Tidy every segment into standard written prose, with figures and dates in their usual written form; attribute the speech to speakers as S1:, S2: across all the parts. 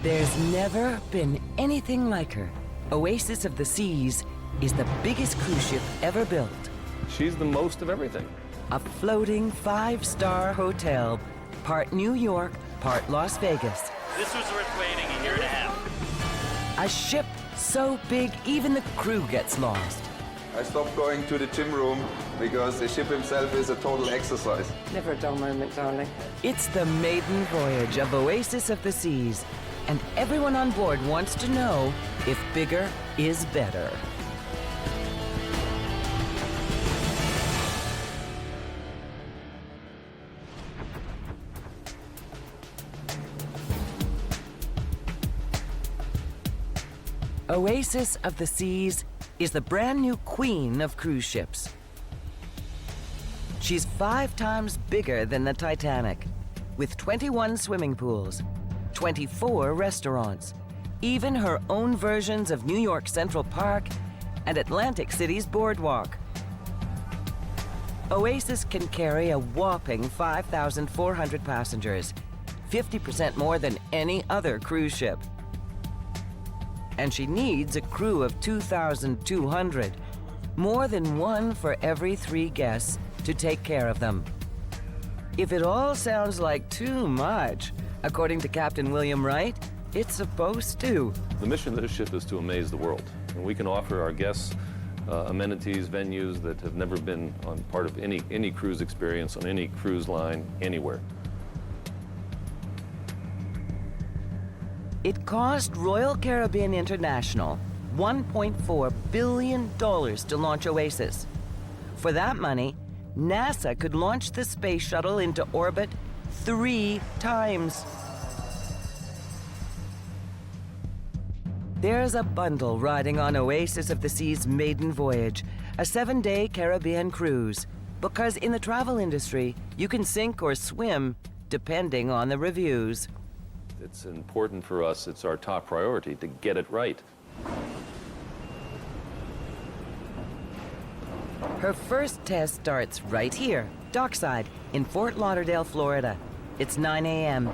S1: There's never been anything like her. Oasis of the Seas is the biggest cruise ship ever built.
S2: She's the most of everything.
S1: A floating 5-star hotel, part New York, part Las Vegas.
S3: This was worth waiting a year and a half.
S1: A ship so big even the crew gets lost.
S4: I stopped going to the gym room because the ship himself is a total exercise.
S5: Never a dull moment, darling.
S1: It's the maiden voyage of Oasis of the Seas, and everyone on board wants to know if bigger is better. Oasis of the Seas is the brand new queen of cruise ships. She's 5 times bigger than the Titanic, with 21 swimming pools, 24 restaurants, even her own versions of New York Central Park and Atlantic City's boardwalk. Oasis can carry a whopping 5,400 passengers, 50% more than any other cruise ship. And she needs a crew of 2,200, more than one for every 3 guests to take care of them. If it all sounds like too much, according to Captain William Wright, it's supposed to.
S2: The mission of this ship is to amaze the world. And we can offer our guests amenities, venues that have never been on part of any cruise experience on any cruise line anywhere.
S1: It cost Royal Caribbean International $1.4 billion to launch Oasis. For that money, NASA could launch the space shuttle into orbit 3 times. There's a bundle riding on Oasis of the Sea's maiden voyage, a 7-day Caribbean cruise. Because in the travel industry, you can sink or swim depending on the reviews.
S2: It's important for us, it's our top priority to get it right.
S1: Her first test starts right here, dockside, in Fort Lauderdale, Florida. It's 9 a.m.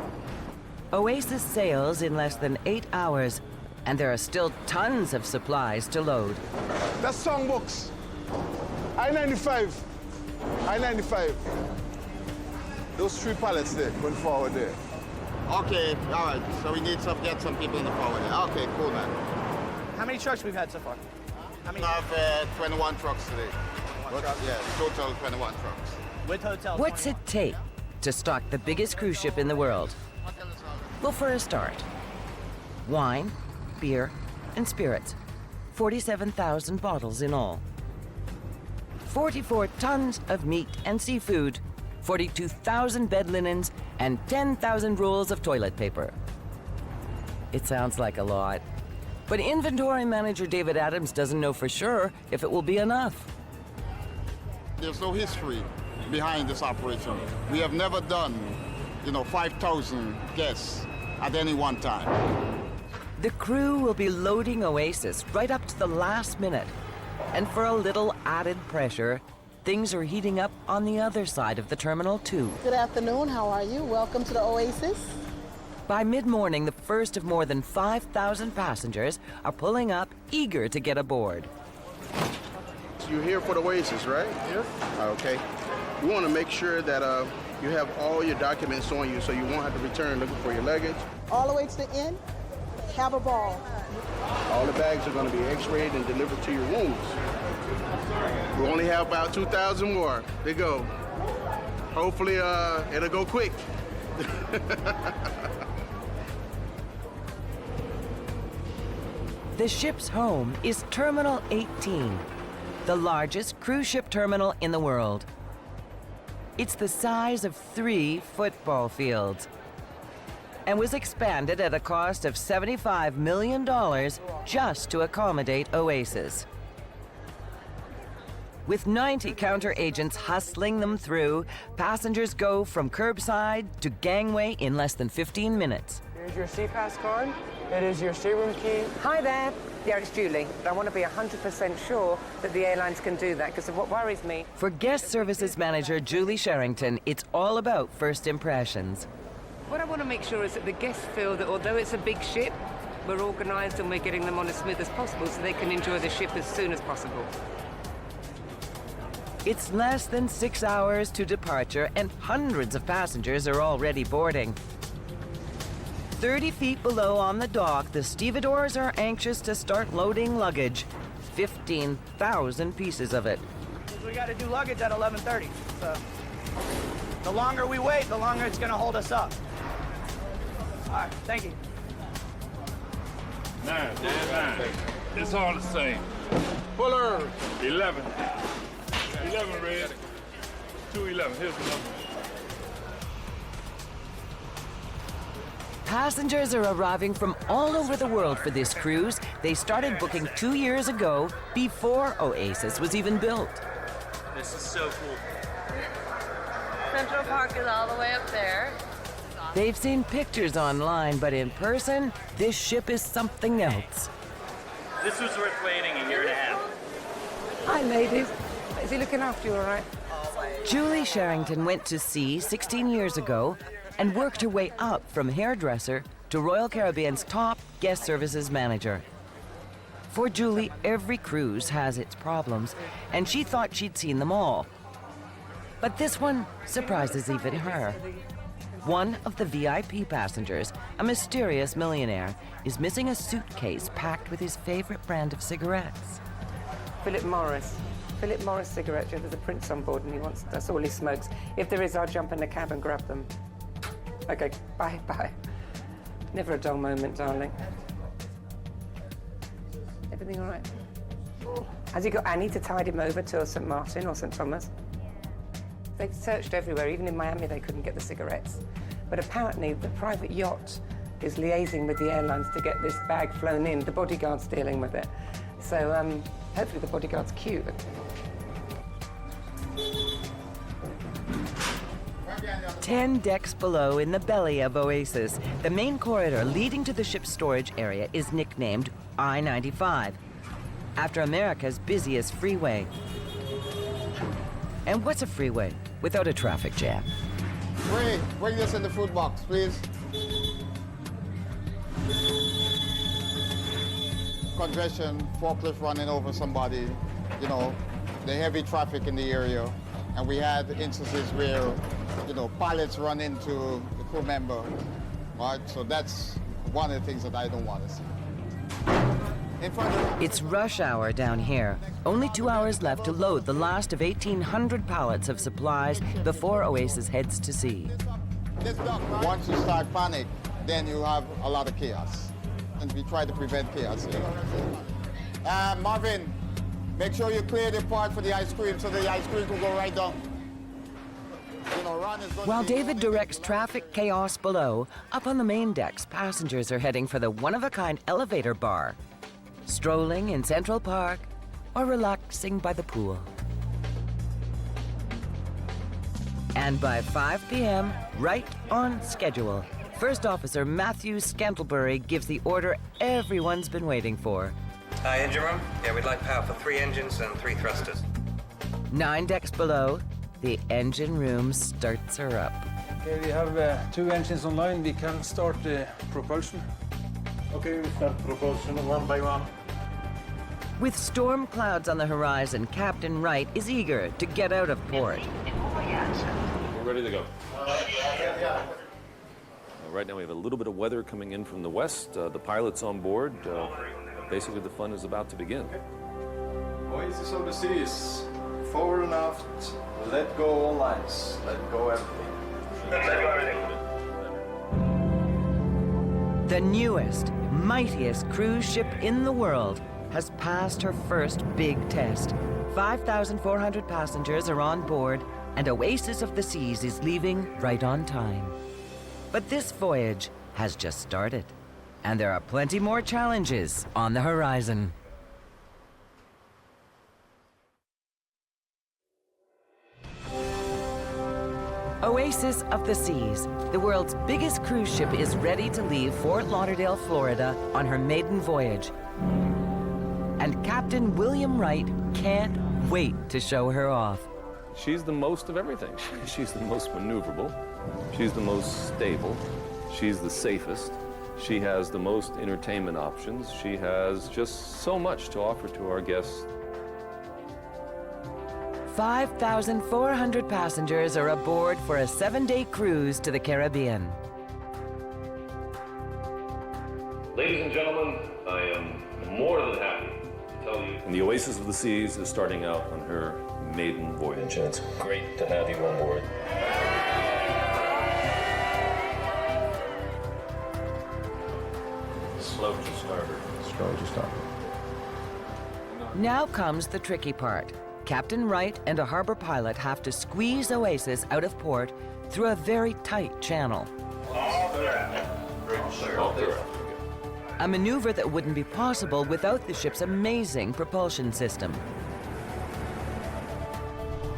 S1: Oasis sails in less than 8 hours, and there are still tons of supplies to load.
S6: That's songbooks. I-95. I-95. Those 3 pallets there, going forward there.
S7: Okay, all right. So we need to get some people in the forward. Okay, cool, man.
S8: How many trucks we've had so far? How many?
S7: We have 21 trucks today.
S8: 21 trucks?
S7: Yeah, total 21 trucks.
S8: With hotels.
S1: What's
S8: 21.
S1: it take to stock the biggest cruise ship in the world? Well, for a start, wine, beer, and spirits. 47,000 bottles in all. 44 tons of meat and seafood. 42,000 bed linens, and 10,000 rolls of toilet paper. It sounds like a lot, but inventory manager David Adams doesn't know for sure if it will be enough.
S7: There's no history behind this operation. We have never done, 5,000 guests at any one time.
S1: The crew will be loading Oasis right up to the last minute, and for a little added pressure, things are heating up on the other side of the terminal, too.
S9: Good afternoon, how are you? Welcome to the Oasis.
S1: By mid-morning, the first of more than 5,000 passengers are pulling up, eager to get aboard.
S10: You're here for the Oasis, right?
S6: Yes.
S10: Okay. We want to make sure that you have all your documents on you so you won't have to return looking for your luggage.
S9: All the way to the end, have a ball.
S10: All the bags are going to be x-rayed and delivered to your rooms. We only have about 2,000 more to go. Hopefully, it'll go quick.
S1: The ship's home is Terminal 18, the largest cruise ship terminal in the world. It's the size of 3 football fields and was expanded at a cost of $75 million just to accommodate Oasis. With 90 counter agents hustling them through, passengers go from curbside to gangway in less than 15 minutes.
S5: Here's your SeaPass card. It is your stateroom key. Hi there. Yeah, it's Julie. But I want to be 100% sure that the airlines can do that, because what worries me...
S1: For guest services manager Julie Sherrington, it's all about first impressions.
S5: What I want to make sure is that the guests feel that although it's a big ship, we're organised and we're getting them on as smooth as possible so they can enjoy the ship as soon as possible.
S1: It's less than 6 hours to departure, and hundreds of passengers are already boarding. 30 feet below on the dock, the stevedores are anxious to start loading luggage. 15,000 pieces of it.
S8: We got to do luggage at 11:30. So the longer we wait, the longer it's going to hold us up. All right, thank you.
S11: 9, 9. It's all the same.
S10: Fuller.
S11: 11. 11 red. 211. Here's the number.
S1: Passengers are arriving from all over the world for this cruise. They started booking 2 years ago, before Oasis was even built.
S3: This is so cool.
S12: Central Park is all the way up there.
S1: They've seen pictures online, but in person, this ship is something else.
S3: This was worth waiting a year and a half.
S5: Hi, ladies. Is he looking after you all right?
S1: Julie Sherrington went to sea 16 years ago and worked her way up from hairdresser to Royal Caribbean's top guest services manager. For Julie, every cruise has its problems, and she thought she'd seen them all. But this one surprises even her. One of the VIP passengers, a mysterious millionaire, is missing a suitcase packed with his favorite brand of cigarettes.
S5: Philip Morris. Philip Morris cigarettes. Yeah, there's a prince on board and that's all he smokes. If there is, I'll jump in the cab and grab them. Okay, bye, bye. Never a dull moment, darling. Everything all right? Has he got Annie to tide him over to St. Martin or St. Thomas? They've searched everywhere. Even in Miami, they couldn't get the cigarettes. But apparently, the private yacht is liaising with the airlines to get this bag flown in. The bodyguard's dealing with it. So hopefully the bodyguard's cute.
S1: 10 decks below in the belly of Oasis, the main corridor leading to the ship's storage area is nicknamed I-95, after America's busiest freeway. And what's a freeway without a traffic jam?
S7: Wait, bring this in the food box, please. Congestion, forklift running over somebody, you know, the heavy traffic in the area. And we had instances where, you know, pilots run into the crew member, right? So that's one of the things that I don't want to see. In front of
S1: It's rush hour down here. Only 2 hours left to load the last of 1,800 pallets of supplies before Oasis heads to sea.
S7: Once you start panic, then you have a lot of chaos. And we try to prevent chaos here. Marvin, make sure you clear the part for the ice cream so the ice cream will go right down. You know, Ron is going
S1: While
S7: to be
S1: David directs traffic chaos below, up on the main decks, passengers are heading for the one-of-a-kind elevator bar, strolling in Central Park, or relaxing by the pool. And by 5 p.m., right on schedule, First Officer Matthew Scantlebury gives the order everyone's been waiting for.
S13: Hi, engine room. Yeah, we'd like power for 3 engines and 3 thrusters.
S1: 9 decks below, the engine room starts her up.
S14: Okay, we have 2 engines online. We can start the propulsion.
S11: Okay, we start propulsion one by one.
S1: With storm clouds on the horizon, Captain Wright is eager to get out of port.
S2: We're ready to go. Right now we have a little bit of weather coming in from the west. The pilot's on board. Basically, the fun is about to begin.
S15: Oasis of the Seas, forward and aft, let go all lines, let go everything.
S1: The newest, mightiest cruise ship in the world has passed her first big test. 5,400 passengers are on board, and Oasis of the Seas is leaving right on time. But this voyage has just started, and there are plenty more challenges on the horizon. Oasis of the Seas, the world's biggest cruise ship, is ready to leave Fort Lauderdale, Florida on her maiden voyage. And Captain William Wright can't wait to show her off.
S2: She's the most of everything. She's the most maneuverable. She's the most stable. She's the safest. She has the most entertainment options. She has just so much to offer to our guests.
S1: 5,400 passengers are aboard for a 7-day cruise to the Caribbean.
S2: Ladies and gentlemen, I am more than happy to tell you. And the Oasis of the Seas is starting out on her maiden voyage, and it's great to have you on board. Slow to starboard.
S15: Slow to starboard.
S1: Now comes the tricky part. Captain Wright and a harbor pilot have to squeeze Oasis out of port through a very tight channel. A maneuver that wouldn't be possible without the ship's amazing propulsion system.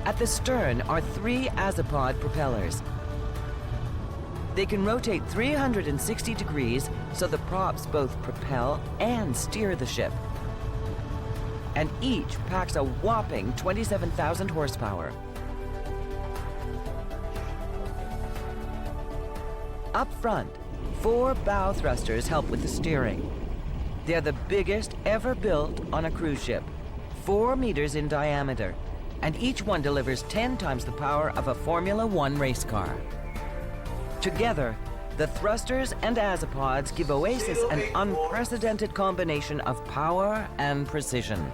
S1: At the stern are 3 Azipod propellers. They can rotate 360 degrees so the props both propel and steer the ship. And each packs a whopping 27,000 horsepower. Up front, 4 bow thrusters help with the steering. They're the biggest ever built on a cruise ship, 4 meters in diameter, and each one delivers 10 times the power of a Formula One race car. Together, the thrusters and Azipods give Oasis an unprecedented combination of power and precision.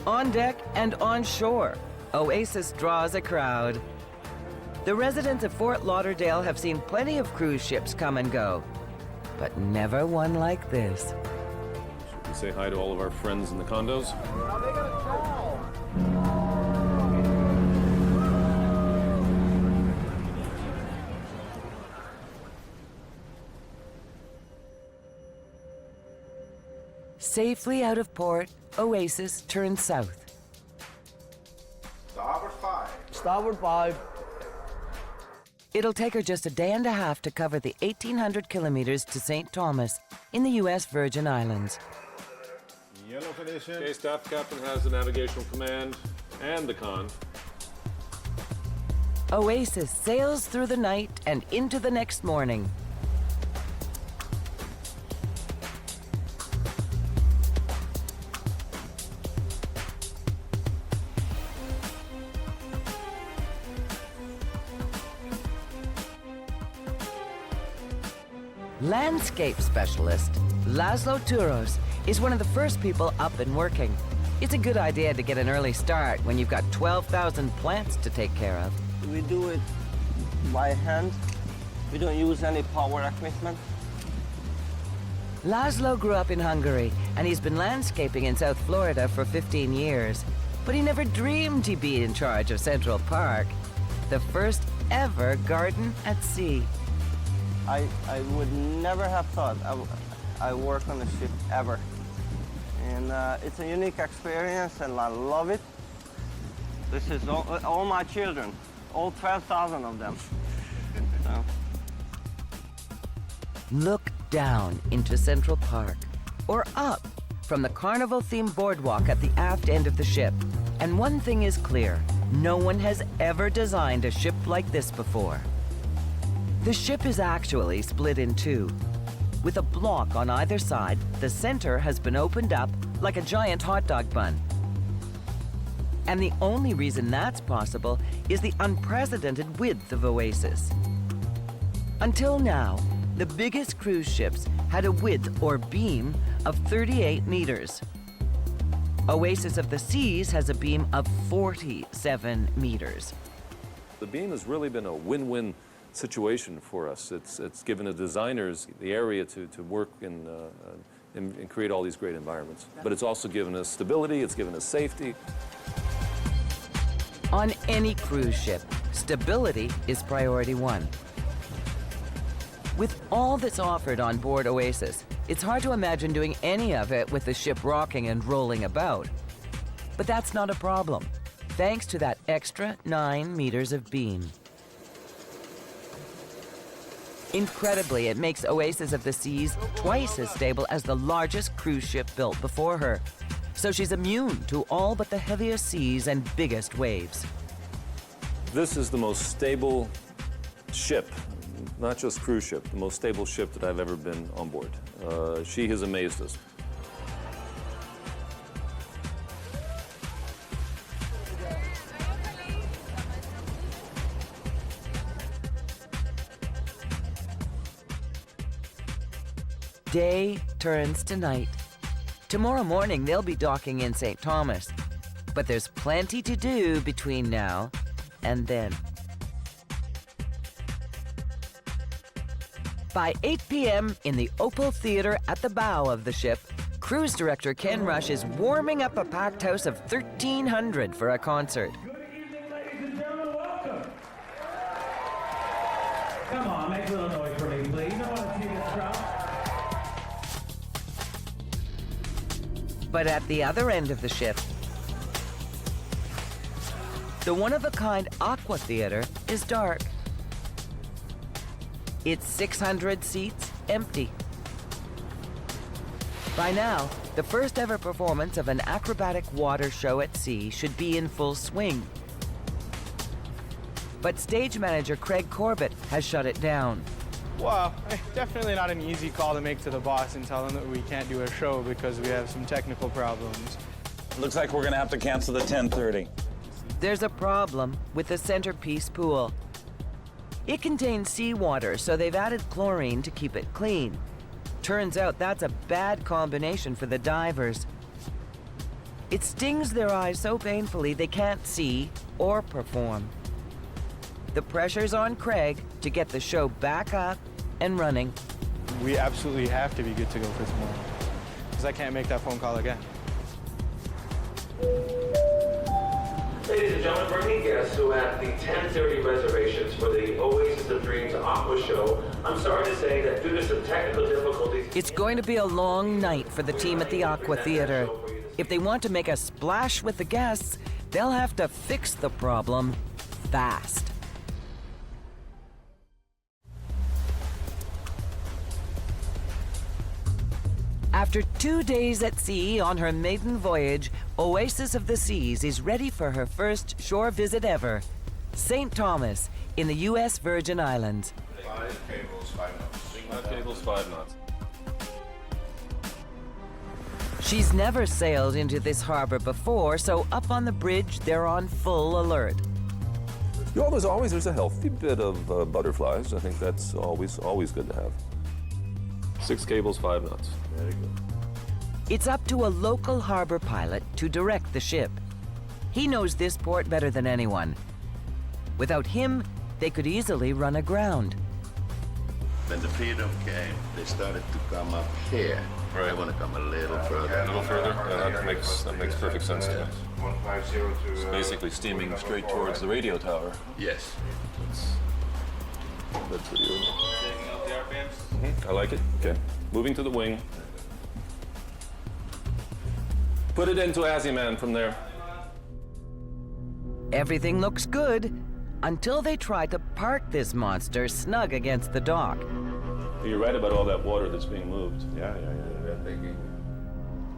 S1: On deck and on shore, Oasis draws a crowd. The residents of Fort Lauderdale have seen plenty of cruise ships come and go, but never one like this.
S2: Should we say hi to all of our friends in the condos?
S1: Safely out of port, Oasis turns south.
S10: Starboard 5.
S8: Starboard 5.
S1: It'll take her just a day and a half to cover the 1,800 kilometers to St. Thomas in the U.S. Virgin Islands.
S15: Yellow condition.
S2: Okay, staff captain has the navigational command and the con.
S1: Oasis sails through the night and into the next morning. Landscape specialist Laszlo Touros is one of the first people up and working. It's a good idea to get an early start when you've got 12,000 plants to take care of.
S16: We do it by hand. We don't use any power equipment.
S1: Laszlo grew up in Hungary, and he's been landscaping in South Florida for 15 years. But he never dreamed he'd be in charge of Central Park, the first ever garden at sea.
S16: I would never have thought I work on a ship ever. And it's a unique experience, and I love it. This is all my children, all 12,000 of them. So.
S1: Look down into Central Park, or up from the carnival-themed boardwalk at the aft end of the ship. And one thing is clear, no one has ever designed a ship like this before. The ship is actually split in two. With a block on either side, the center has been opened up like a giant hot dog bun. And the only reason that's possible is the unprecedented width of Oasis. Until now, the biggest cruise ships had a width or beam of 38 meters. Oasis of the Seas has a beam of 47 meters.
S2: The beam has really been a win-win situation for us. It's given the designers the area to work and create all these great environments. But it's also given us stability, it's given us safety.
S1: On any cruise ship, stability is priority one. With all that's offered on board Oasis, it's hard to imagine doing any of it with the ship rocking and rolling about. But that's not a problem, thanks to that extra 9 meters of beam. Incredibly, it makes Oasis of the Seas twice as stable as the largest cruise ship built before her. So she's immune to all but the heaviest seas and biggest waves.
S2: This is the most stable ship not just cruise ship, the most stable ship that I've ever been on board. She has amazed us.
S1: Day turns to night. Tomorrow morning, they'll be docking in St. Thomas. But there's plenty to do between now and then. By 8 p.m. in the Opal Theater at the bow of the ship, cruise director Ken Rush is warming up a packed house of 1,300 for a concert.
S17: Come on, make a little noise for me, please. I want to see this crowd.
S1: But at the other end of the ship, the one-of-a-kind Aqua Theater is dark. Its 600 seats empty. By now, the first ever performance of an acrobatic water show at sea should be in full swing. But stage manager Craig Corbett has shut it down.
S18: Well, definitely not an easy call to make to the boss and tell him that we can't do a show because we have some technical problems.
S19: Looks like we're gonna have to cancel the 10:30.
S1: There's a problem with the centerpiece pool. It contains seawater, so they've added chlorine to keep it clean. Turns out that's a bad combination for the divers. It stings their eyes so painfully they can't see or perform. The pressure's on Craig to get the show back up and running.
S18: We absolutely have to be good to go for tomorrow, because I can't make that phone call again.
S20: Ladies and gentlemen, for any guests who have the 10:30 reservations for the Oasis of Dreams Aqua Show, I'm sorry to say that due to some technical difficulties...
S1: It's going to be a long night for the team at the Aqua Theater. If they want to make a splash with the guests, they'll have to fix the problem fast. After 2 days at sea on her maiden voyage, Oasis of the Seas is ready for her first shore visit ever, St. Thomas in the U.S. Virgin Islands.
S2: 5 cables, 5 knots. 5 cables, 5 knots.
S1: She's never sailed into this harbor before, so up on the bridge, they're on full alert.
S2: You know, there's a healthy bit of butterflies. I think that's always good to have. 6 cables, 5 knots. Very good.
S1: It's up to a local harbor pilot to direct the ship. He knows this port better than anyone. Without him, they could easily run aground.
S21: When the freedom came, they started to come up here. Right. I want to come a little further.
S2: A little further? Yeah, that makes perfect sense to me.
S21: 150
S2: It's basically steaming straight towards the radio tower.
S21: Yes.
S2: That's what you're... Taking out the RPMs? I like it. Okay. Moving to the wing. Put it into Aziman from there.
S1: Everything looks good until they try to park this monster snug against the dock.
S2: You're right about all that water that's being moved.
S21: Yeah.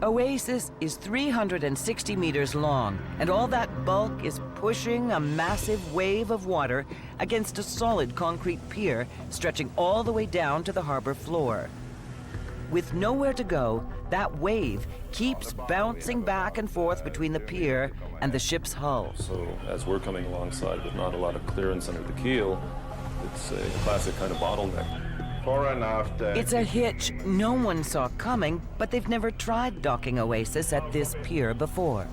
S1: Oasis is 360 meters long, and all that bulk is pushing a massive wave of water against a solid concrete pier stretching all the way down to the harbor floor. With nowhere to go, that wave keeps bouncing back and forth between the pier and the ship's hull.
S2: So as we're coming alongside with not a lot of clearance under the keel, it's a classic kind of bottleneck.
S21: Fore and aft.
S1: It's a hitch no one saw coming, but they've never tried docking Oasis at this pier before.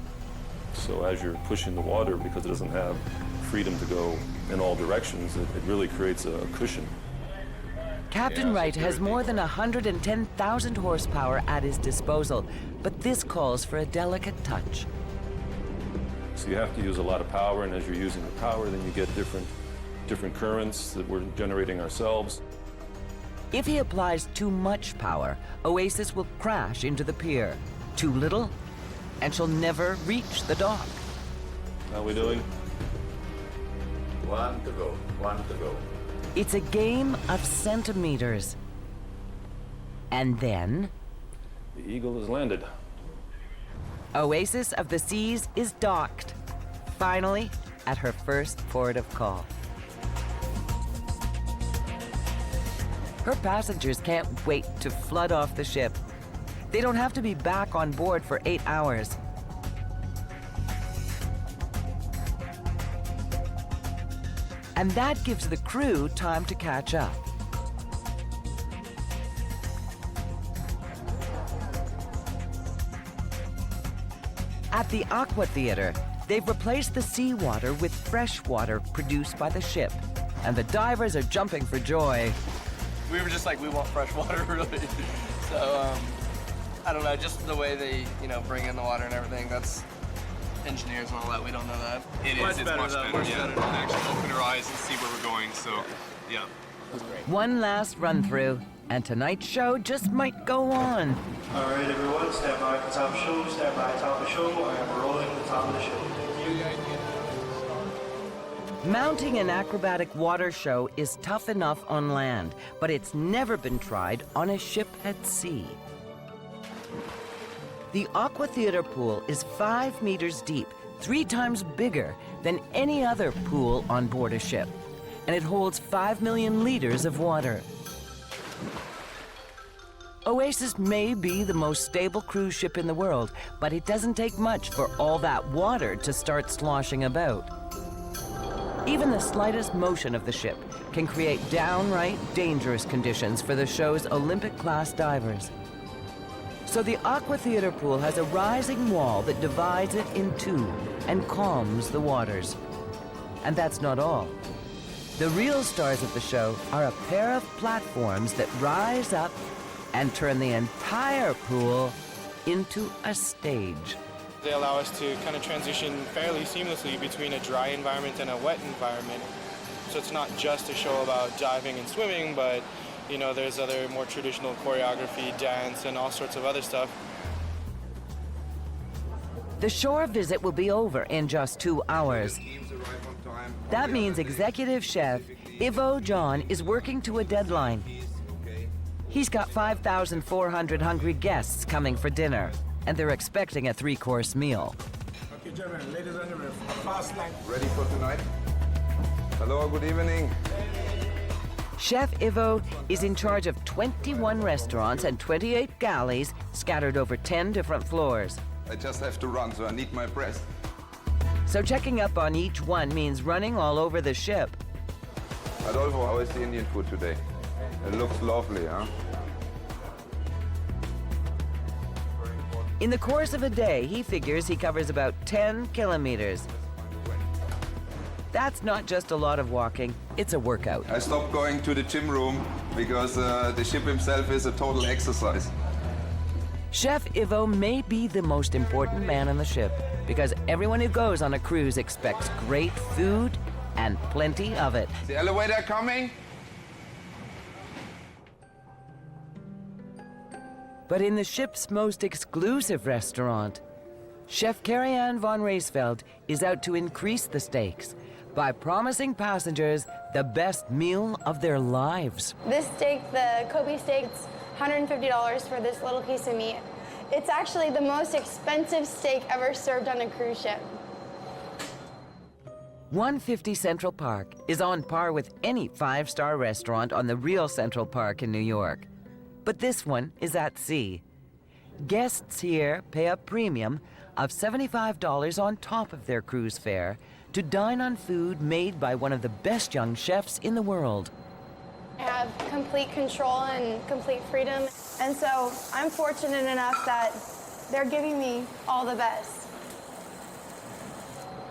S2: So as you're pushing the water, because it doesn't have freedom to go in all directions, it really creates a cushion.
S1: Captain Wright has more than 110,000 horsepower at his disposal, but this calls for a delicate touch.
S2: So you have to use a lot of power, and as you're using the power, then you get different currents that we're generating ourselves.
S1: If he applies too much power, Oasis will crash into the pier. Too little, and she'll never reach the dock.
S2: How are we doing?
S21: 1 to go. 1 to go.
S1: It's a game of centimeters. And then...
S2: The Eagle has landed.
S1: Oasis of the Seas is docked. Finally, at her first port of call. Her passengers can't wait to flood off the ship. They don't have to be back on board for 8 hours. And that gives the crew time to catch up. At the Aqua Theater, they've replaced the seawater with fresh water produced by the ship, and the divers are jumping for joy.
S4: We were just like, we want fresh water, really. So, I don't know, just the way they, bring in the water and everything, that's engineers and all that, we don't know that.
S22: It's much better, yeah. And actually open our eyes and see where we're going, so, yeah. That's great.
S1: One last run-through, and tonight's show just might go on.
S23: All right, everyone, stand by at the top of the show, stand by at the top of the show. I am rolling the top of the show.
S1: Mounting an acrobatic water show is tough enough on land, but it's never been tried on a ship at sea. The Aqua Theater pool is 5 meters deep, 3 times bigger than any other pool on board a ship, and it holds 5 million liters of water. Oasis may be the most stable cruise ship in the world, but it doesn't take much for all that water to start sloshing about. Even the slightest motion of the ship can create downright dangerous conditions for the show's Olympic-class divers. So the Aqua Theater pool has a rising wall that divides it in two and calms the waters. And that's not all. The real stars of the show are a pair of platforms that rise up and turn the entire pool into a stage.
S18: They allow us to kind of transition fairly seamlessly between a dry environment and a wet environment. So it's not just a show about diving and swimming, but there's other more traditional choreography, dance, and all sorts of other stuff.
S1: The shore visit will be over in just 2 hours. That means executive chef Ivo John is working to a deadline. He's got 5,400 hungry guests coming for dinner, and they're expecting a 3-course meal.
S24: Okay, gentlemen, ladies and gentlemen, fast line.
S25: Ready for tonight? Hello, good evening.
S1: Chef Ivo is in charge of 21 restaurants and 28 galleys scattered over 10 different floors.
S25: I just have to run, so I need my breath.
S1: So checking up on each one means running all over the ship.
S25: Adolfo, how is the Indian food today? It looks lovely, huh?
S1: In the course of a day, he figures he covers about 10 kilometers. That's not just a lot of walking, it's a workout.
S25: I stopped going to the gym room because the ship himself is a total exercise.
S1: Chef Ivo may be the most important man on the ship because everyone who goes on a cruise expects great food and plenty of it.
S25: The elevator coming?
S1: But in the ship's most exclusive restaurant, Chef Carrie-Anne von Reisfeld is out to increase the stakes by promising passengers the best meal of their lives.
S26: This steak, the Kobe steak, it's $150 for this little piece of meat. It's actually the most expensive steak ever served on a cruise ship.
S1: 150 Central Park is on par with any 5-star restaurant on the real Central Park in New York. But this one is at sea. Guests here pay a premium of $75 on top of their cruise fare to dine on food made by one of the best young chefs in the world.
S26: I have complete control and complete freedom, and so I'm fortunate enough that they're giving me all the best.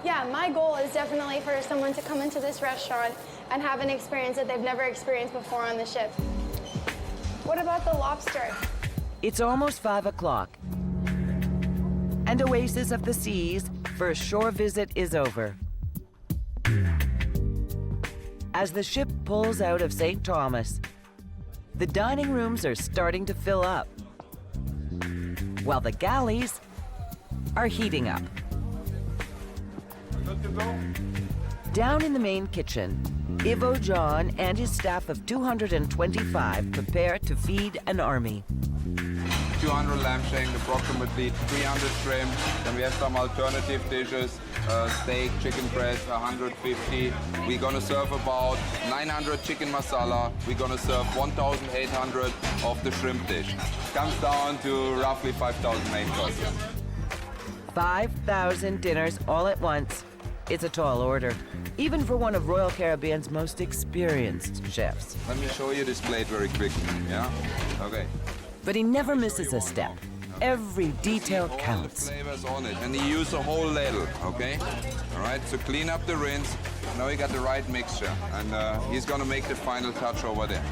S26: Yeah, my goal is definitely for someone to come into this restaurant and have an experience that they've never experienced before on the ship. What about the lobster?
S1: It's almost 5 o'clock, and Oasis of the Seas' first shore visit is over. As the ship pulls out of St. Thomas, the dining rooms are starting to fill up, while the galleys are heating up. Down in the main kitchen, Ivo John and his staff of 225 prepare to feed an army.
S25: 200 lamb shank, approximately 300 shrimp. Then we have some alternative dishes, steak, chicken breast, 150. We're gonna serve about 900 chicken masala. We're gonna serve 1,800 of the shrimp dish. Comes down to roughly 5,000 main courses.
S1: 5,000 dinners all at once. It's a tall order, even for one of Royal Caribbean's most experienced chefs.
S25: Let me show you this plate very quickly, yeah? Okay.
S1: But he never misses a step. Every detail counts.
S25: Flavors on it, and he used a whole ladle, okay? All right, so clean up the rinse. Now you got the right mixture, and he's gonna make the final touch over there.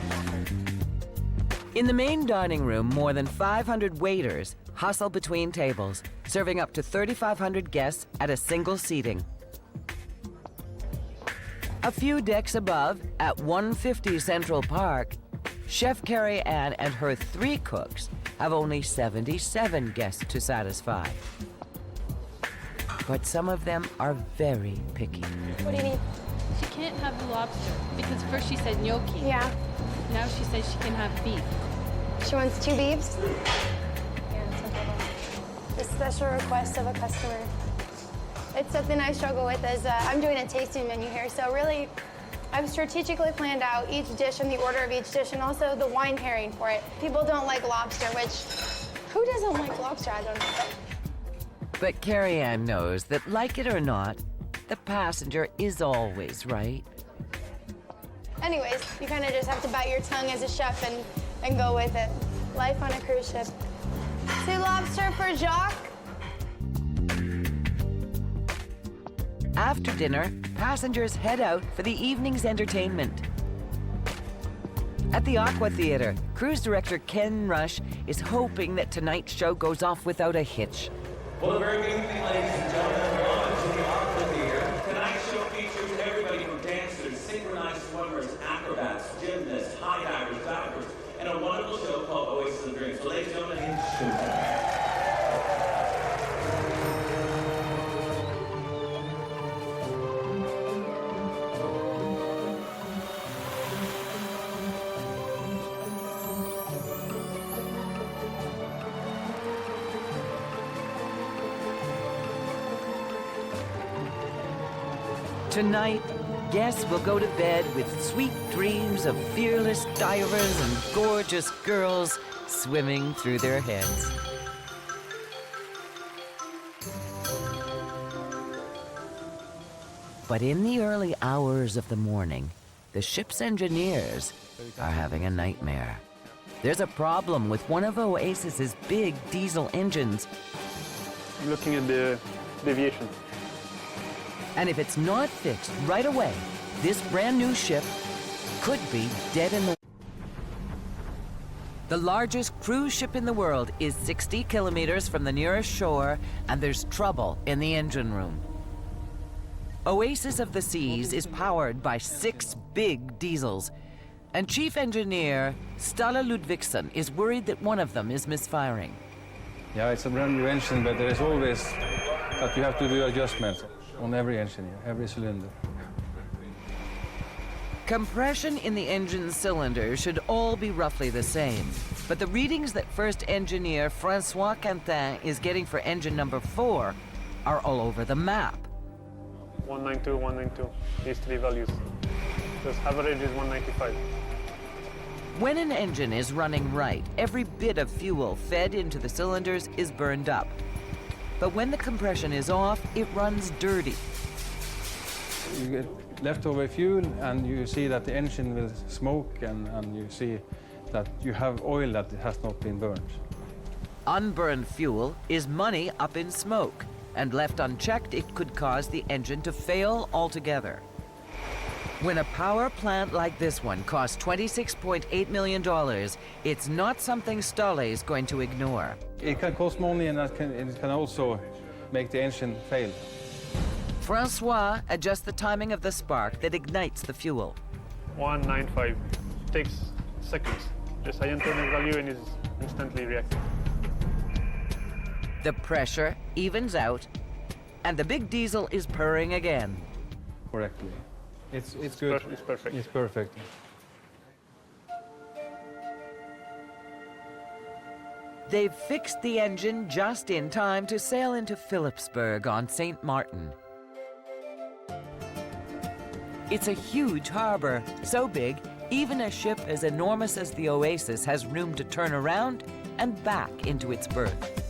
S1: In the main dining room, more than 500 waiters hustle between tables, serving up to 3,500 guests at a single seating. A few decks above, at 150 Central Park, Chef Carrie Ann and her 3 cooks have only 77 guests to satisfy. But some of them are very picky.
S26: What do you need?
S3: She can't have the lobster because first she said gnocchi.
S26: Yeah.
S3: Now she says she can have beef.
S26: She wants 2 beefs? Yeah, that's no problem. The special request of a customer. It's something I struggle with as I'm doing a tasting menu here. So really, I've strategically planned out each dish and the order of each dish and also the wine pairing for it. People don't like lobster, which, who doesn't like lobster? I don't know.
S1: But Carrie Ann knows that, like it or not, the passenger is always right.
S26: Anyways, you kind of just have to bite your tongue as a chef and go with it. Life on a cruise ship. 2 lobster for Jacques.
S1: After dinner, passengers head out for the evening's entertainment. At the Aqua Theater, cruise director Ken Rush is hoping that tonight's show goes off without a hitch.
S20: Well, a very good evening, ladies and gentlemen. Welcome to the Aqua Theater. Tonight's show features everybody from dancers, synchronized swimmers, acrobats, gymnasts, high divers, divers, and a wonderful show called Oasis of Dreams. So, ladies and gentlemen, enjoy.
S1: Tonight, guests will go to bed with sweet dreams of fearless divers and gorgeous girls swimming through their heads. But in the early hours of the morning, the ship's engineers are having a nightmare. There's a problem with one of Oasis's big diesel engines.
S5: I'm looking at the deviation.
S1: And if it's not fixed right away, this brand new ship could be dead in the... The largest cruise ship in the world is 60 kilometers from the nearest shore, and there's trouble in the engine room. Oasis of the Seas is powered by 6 big diesels, and Chief Engineer Ståle Ludvigsson is worried that one of them is misfiring.
S14: Yeah, it's a brand new engine, but there is always that you have to do adjustments on every engine here, every cylinder.
S1: Compression in the engine cylinder should all be roughly the same, but the readings that first engineer Francois Quentin is getting for engine number 4 are all over the map.
S5: 192, 192, these 3 values. This average is 195.
S1: When an engine is running right, every bit of fuel fed into the cylinders is burned up. But when the compression is off, it runs dirty.
S14: You get leftover fuel and you see that the engine will smoke and you see that you have oil that has not been burned.
S1: Unburned fuel is money up in smoke, and left unchecked, it could cause the engine to fail altogether. When a power plant like this one costs $26.8 million, it's not something Ståle is going to ignore.
S14: It can cost money and it can also make the engine fail.
S1: Francois adjusts the timing of the spark that ignites the fuel.
S5: 195. Takes seconds. Just I enter the value and it's instantly reactive.
S1: The pressure evens out, and the big diesel is purring again.
S14: Correctly. It's good.
S5: It's perfect.
S14: It's perfect.
S1: They've fixed the engine just in time to sail into Philipsburg on St. Martin. It's a huge harbor, so big, even a ship as enormous as the Oasis has room to turn around and back into its berth.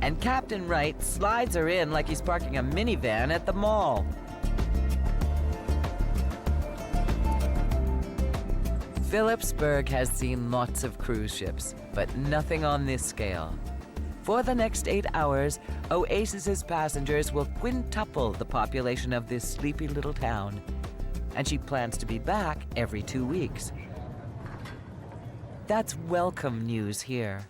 S1: And Captain Wright slides her in like he's parking a minivan at the mall. Philipsburg has seen lots of cruise ships, but nothing on this scale. For the next 8 hours, Oasis's passengers will quintuple the population of this sleepy little town, and she plans to be back every 2 weeks. That's welcome news here.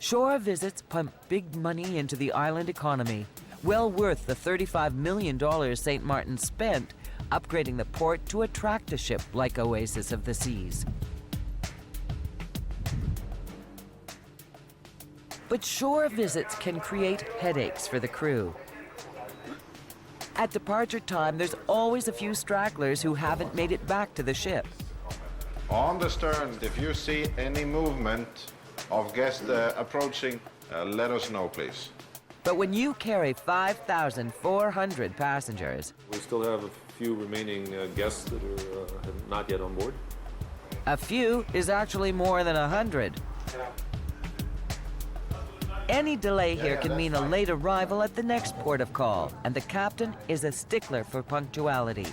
S1: Shore visits pump big money into the island economy, well worth the $35 million St. Martin spent upgrading the port to attract a ship like Oasis of the Seas. But shore visits can create headaches for the crew. At departure time, there's always a few stragglers who haven't made it back to the ship.
S6: On the stern, if you see any movement of guests approaching, let us know, please.
S1: But when you carry 5,400 passengers...
S2: We still have a few remaining guests that are not yet on board.
S1: A few is actually more than 100. Any delay here can mean a late arrival at the next port of call, and the captain is a stickler for punctuality.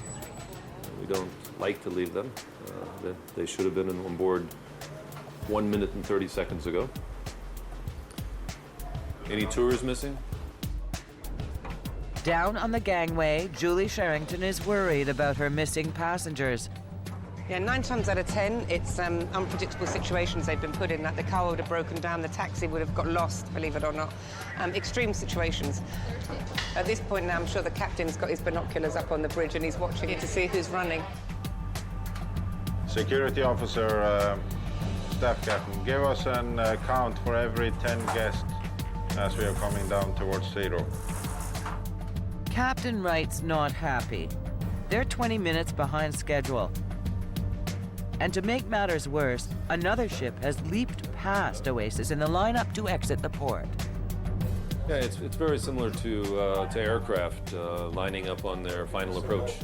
S2: We don't like to leave them. They should have been on board 1 minute and 30 seconds ago. Any tours missing?
S1: Down on the gangway, Julie Sherrington is worried about her missing passengers.
S7: Yeah, 9 times out of 10, it's unpredictable situations they've been put in, that the car would have broken down, the taxi would have got lost, believe it or not. Extreme situations. At this point now, I'm sure the captain's got his binoculars up on the bridge and he's watching to see who's running.
S6: Security officer, staff captain, give us an count for every 10 guests as we are coming down towards 0.
S1: Captain Wright's not happy. They're 20 minutes behind schedule. And to make matters worse, another ship has leaped past Oasis in the lineup to exit the port.
S2: Yeah, it's very similar to aircraft lining up on their final approach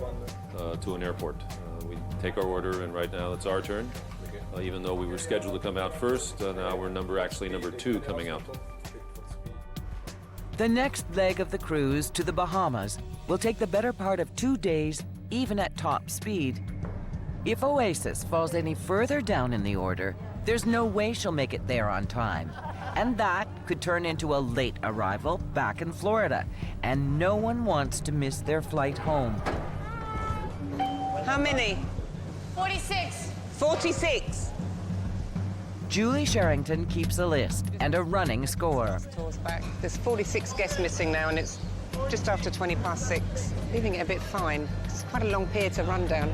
S2: to an airport. We take our order, and right now it's our turn. Even though we were scheduled to come out first, now we're number 2 coming out.
S1: The next leg of the cruise to the Bahamas will take the better part of 2 days, even at top speed. If Oasis falls any further down in the order, there's no way she'll make it there on time. And that could turn into a late arrival back in Florida. And no one wants to miss their flight home.
S7: How many?
S26: 46.
S7: 46.
S1: Julie Sherrington keeps a list and a running score.
S7: Tours back. There's 46 guests missing now, and it's just after 20 past 6. Leaving it a bit fine. It's quite a long pier to run down.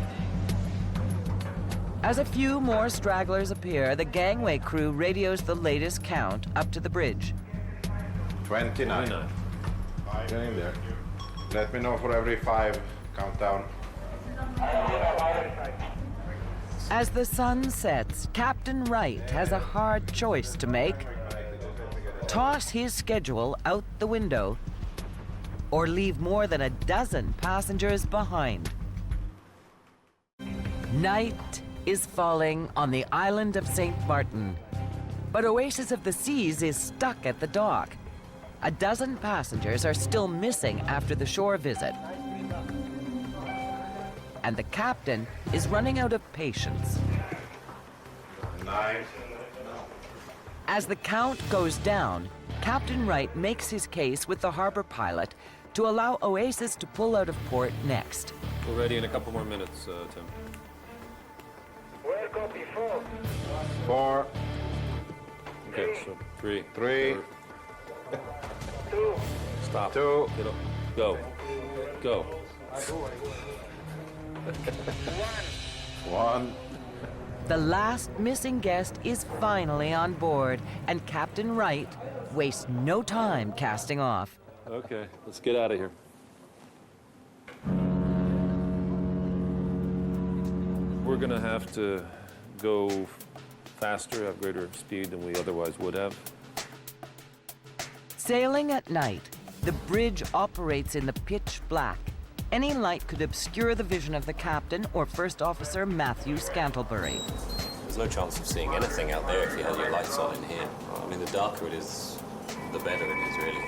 S1: As a few more stragglers appear, the gangway crew radios the latest count up to the bridge.
S6: 29. Get in there. Let me know for every 5 countdown.
S1: As the sun sets, Captain Wright has a hard choice to make. Toss his schedule out the window or leave more than a dozen passengers behind. Night is falling on the island of St. Martin, but Oasis of the Seas is stuck at the dock. A dozen passengers are still missing after the shore visit. And the captain is running out of patience.
S6: 9.
S1: As the count goes down, Captain Wright makes his case with the harbor pilot to allow Oasis to pull out of port next.
S2: We're ready in a couple more minutes, Tim.
S6: Where copy 4? 4.
S2: Okay, so 3.
S6: 3.
S23: 2.
S2: Stop.
S6: 2.
S2: Get up. Go. Go.
S6: 1.
S1: The last missing guest is finally on board, and Captain Wright wastes no time casting off.
S2: Okay, let's get out of here. we're going to have to go faster, have greater speed than we otherwise would have.
S1: Sailing at night, the bridge operates in the pitch black. Any light could obscure the vision of the captain or first officer Matthew Scantlebury.
S8: There's no chance of seeing anything out there if you had your lights on in here. I mean, the darker it is, the better it is, really.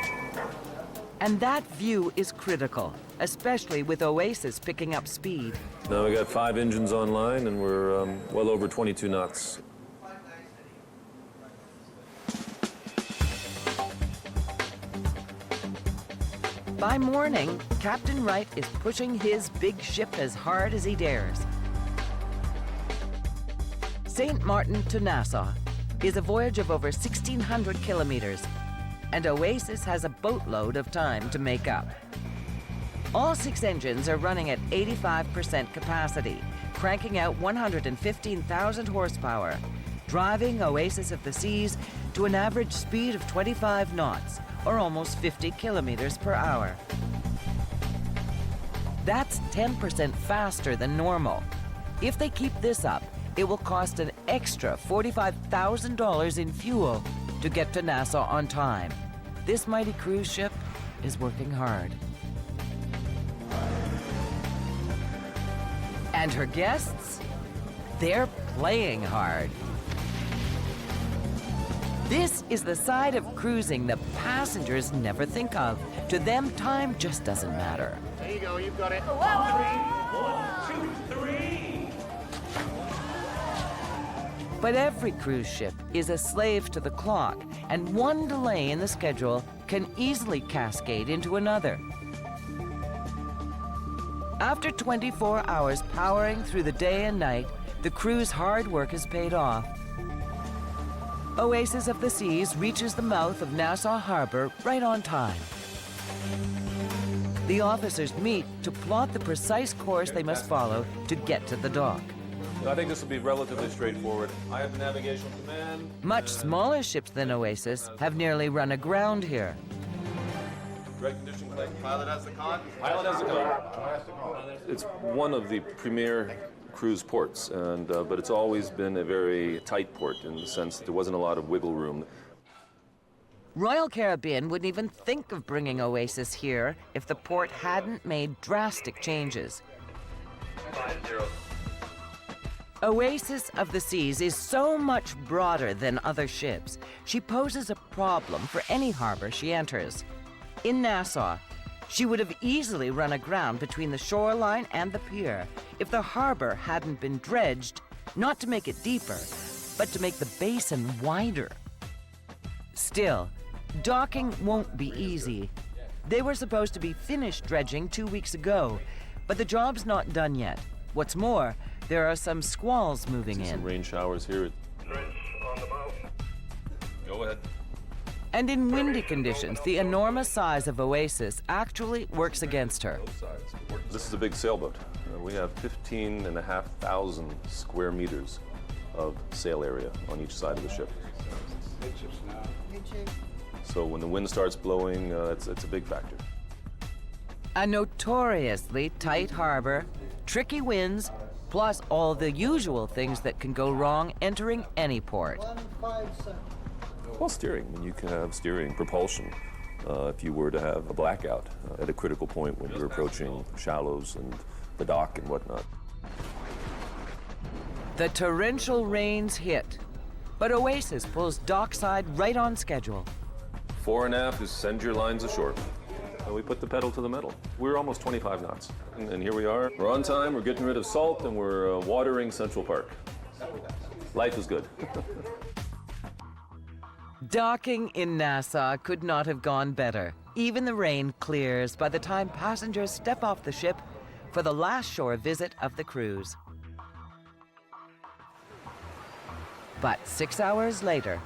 S1: And that view is critical, especially with Oasis picking up speed.
S2: Now we got 5 engines online and we're well over 22 knots.
S1: By morning, Captain Wright is pushing his big ship as hard as he dares. St. Martin to Nassau is a voyage of over 1,600 kilometers, and Oasis has a boatload of time to make up. All 6 engines are running at 85% capacity, cranking out 115,000 horsepower, driving Oasis of the Seas to an average speed of 25 knots, or almost 50 kilometers per hour. That's 10% faster than normal. If they keep this up, it will cost an extra $45,000 in fuel to get to Nassau on time. This mighty cruise ship is working hard. And her guests? They're playing hard. This is the side of cruising the passengers never think of. To them, time just doesn't matter.
S17: There you go, you've got it. 1, 2, 3.
S1: But every cruise ship is a slave to the clock, and one delay in the schedule can easily cascade into another. After 24 hours powering through the day and night, the crew's hard work has paid off. Oasis of the Seas reaches the mouth of Nassau Harbor right on time. The officers meet to plot the precise course they must follow to get to the dock.
S2: I think this will be relatively straightforward. I have the navigational command.
S1: Much smaller ships than Oasis have nearly run aground here.
S2: Red condition click.
S15: Pilot has the con.
S2: Pilot has the con. It's one of the premier cruise ports, and but it's always been a very tight port in the sense that there wasn't a lot of wiggle room.
S1: Royal Caribbean wouldn't even think of bringing Oasis here if the port hadn't made drastic changes.
S15: 5-0.
S1: Oasis of the Seas is so much broader than other ships. She poses a problem for any harbor she enters. In Nassau, she would have easily run aground between the shoreline and the pier if the harbor hadn't been dredged, not to make it deeper, but to make the basin wider. Still, docking won't be easy. They were supposed to be finished dredging 2 weeks ago, but the job's not done yet. What's more, there are some squalls moving in.
S2: Some rain showers here. Go ahead.
S1: And in windy conditions, the enormous size of Oasis actually works against her.
S2: This is a big sailboat. We have 15,500 square meters of sail area on each side of the ship. So when the wind starts blowing, it's a big factor.
S1: A notoriously tight harbor, tricky winds, plus all the usual things that can go wrong entering any port.
S2: Well, steering. I mean, you can have steering, propulsion, if you were to have a blackout at a critical point when you're approaching shallows and the dock and whatnot.
S1: The torrential rains hit, but Oasis pulls dockside right on schedule.
S2: Fore and aft is send your lines ashore. And we put the pedal to the metal. We're almost 25 knots. And here we are. We're on time, we're getting rid of salt, and we're watering Central Park. Life is good.
S1: Docking in Nassau could not have gone better. Even the rain clears by the time passengers step off the ship for the last shore visit of the cruise. But 6 hours later,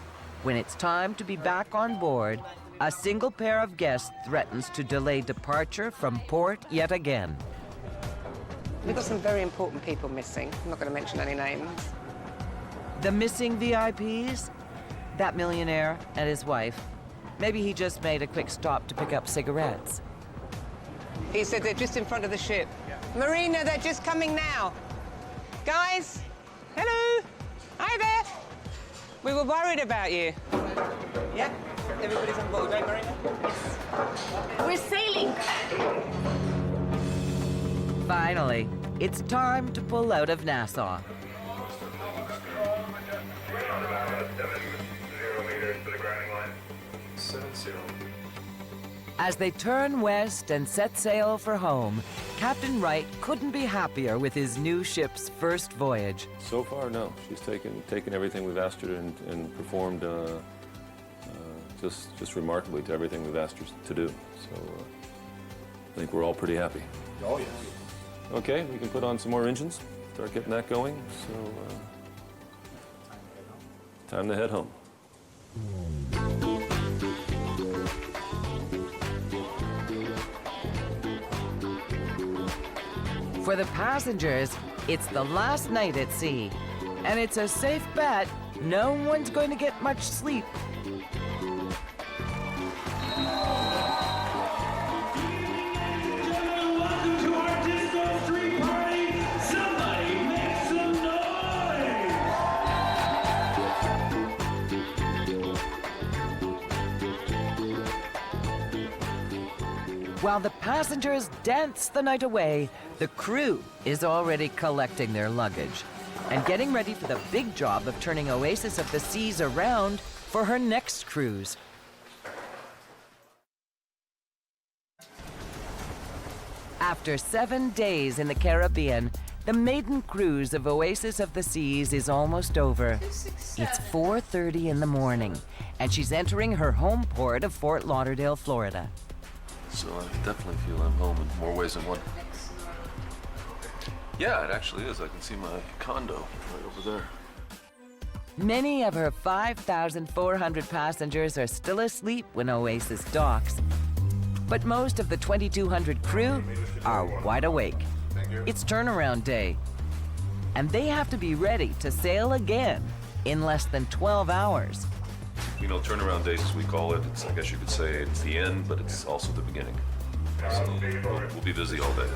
S1: when it's time to be back on board, a single pair of guests threatens to delay departure from port yet again.
S7: We've got some very important people missing. I'm not going to mention any names.
S1: The missing VIPs? That millionaire and his wife. Maybe he just made a quick stop to pick up cigarettes.
S7: He said they're just in front of the ship. Marina, they're just coming now. Guys, hello. Hi there. We were worried about you. Yeah? Everybody's on board, right, Marina?
S26: We're sailing.
S1: Finally, it's time to pull out of Nassau. As they turn west and set sail for home, Captain Wright couldn't be happier with his new ship's first voyage.
S2: So far, no. She's taken everything we've asked her to and performed just remarkably to everything we've asked her to do. So I think we're all pretty happy.
S15: Oh, yes.
S2: Okay, we can put on some more engines, start getting that going. So time to head home.
S1: For the passengers, it's the last night at sea, and it's a safe bet no one's going to get much sleep.
S17: Welcome to our disco street party. Somebody make some noise.
S1: While the passengers dance the night away, the crew is already collecting their luggage and getting ready for the big job of turning Oasis of the Seas around for her next cruise. After 7 days in the Caribbean, the maiden cruise of Oasis of the Seas is almost over. It's 4:30 in the morning, and she's entering her home port of Fort Lauderdale, Florida.
S2: So I definitely feel I'm home in more ways than one. Yeah, it actually is. I can see my condo right over there.
S1: Many of her 5,400 passengers are still asleep when Oasis docks. But most of the 2,200 crew are wide awake. It's turnaround day. And they have to be ready to sail again in less than 12 hours.
S2: You know, turnaround days, as we call it, I guess you could say it's the end, but it's also the beginning. So we'll be busy all day.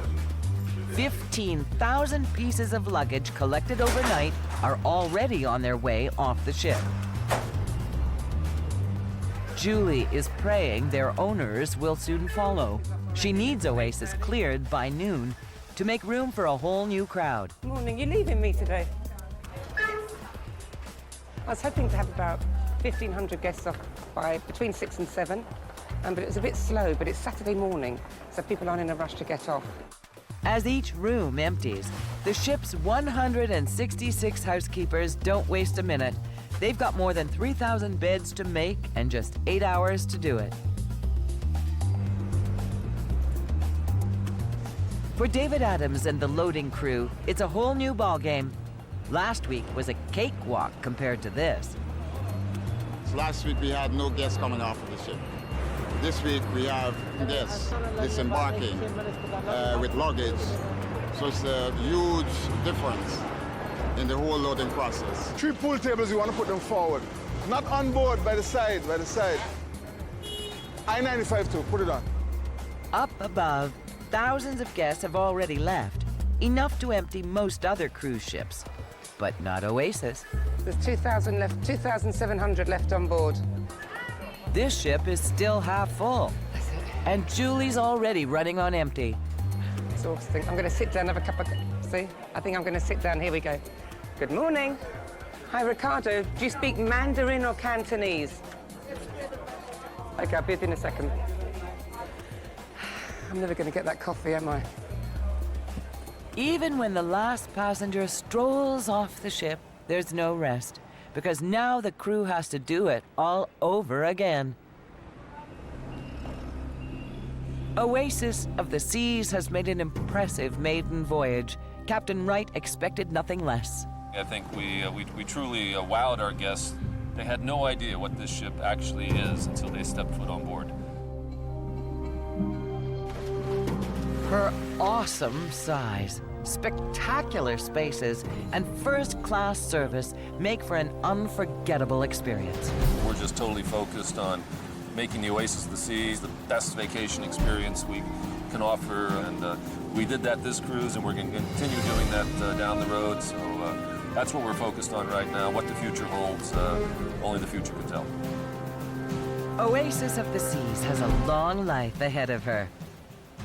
S1: 15,000 pieces of luggage collected overnight are already on their way off the ship. Julie is praying their owners will soon follow. She needs Oasis cleared by noon to make room for a whole new crowd.
S7: Morning, you leaving me today? I was hoping to have about 1,500 guests off by between 6 and 7, but it was a bit slow, but it's Saturday morning, so people aren't in a rush to get off.
S1: As each room empties, the ship's 166 housekeepers don't waste a minute. They've got more than 3,000 beds to make and just 8 hours to do it. For David Adams and the loading crew, it's a whole new ballgame. Last week was a cakewalk compared to this.
S9: Last week we had no guests coming off of the ship. This week we have guests disembarking with luggage. So it's a huge difference in the whole loading process.
S10: 3 pool tables, you want to put them forward. Not on board, by the side. I-95 too, put it on.
S1: Up above, thousands of guests have already left, enough to empty most other cruise ships. But not Oasis.
S7: There's 2,000 left, 2,700 left on board.
S1: This ship is still half full. And Julie's already running on empty.
S7: Exhausting. I'm going to sit down, have a cup of... See? I think I'm going to sit down. Here we go. Good morning. Hi, Ricardo. Do you speak Mandarin or Cantonese? Okay, I'll be with you in a second. I'm never going to get that coffee, am I?
S1: Even when the last passenger strolls off the ship, there's no rest, because now the crew has to do it all over again. Oasis of the Seas has made an impressive maiden voyage. Captain Wright expected nothing less.
S2: I think we truly wowed our guests. They had no idea what this ship actually is until they stepped foot on board.
S1: Her awesome size, spectacular spaces, and first-class service make for an unforgettable experience.
S2: We're just totally focused on making the Oasis of the Seas the best vacation experience we can offer, and we did that this cruise, and we're going to continue doing that down the road. So that's what we're focused on right now. What the future holds, only the future can tell.
S1: Oasis of the Seas has a long life ahead of her.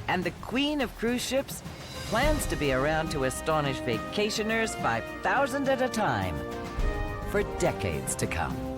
S1: And the Queen of Cruise Ships plans to be around to astonish vacationers 5,000 at a time for decades to come.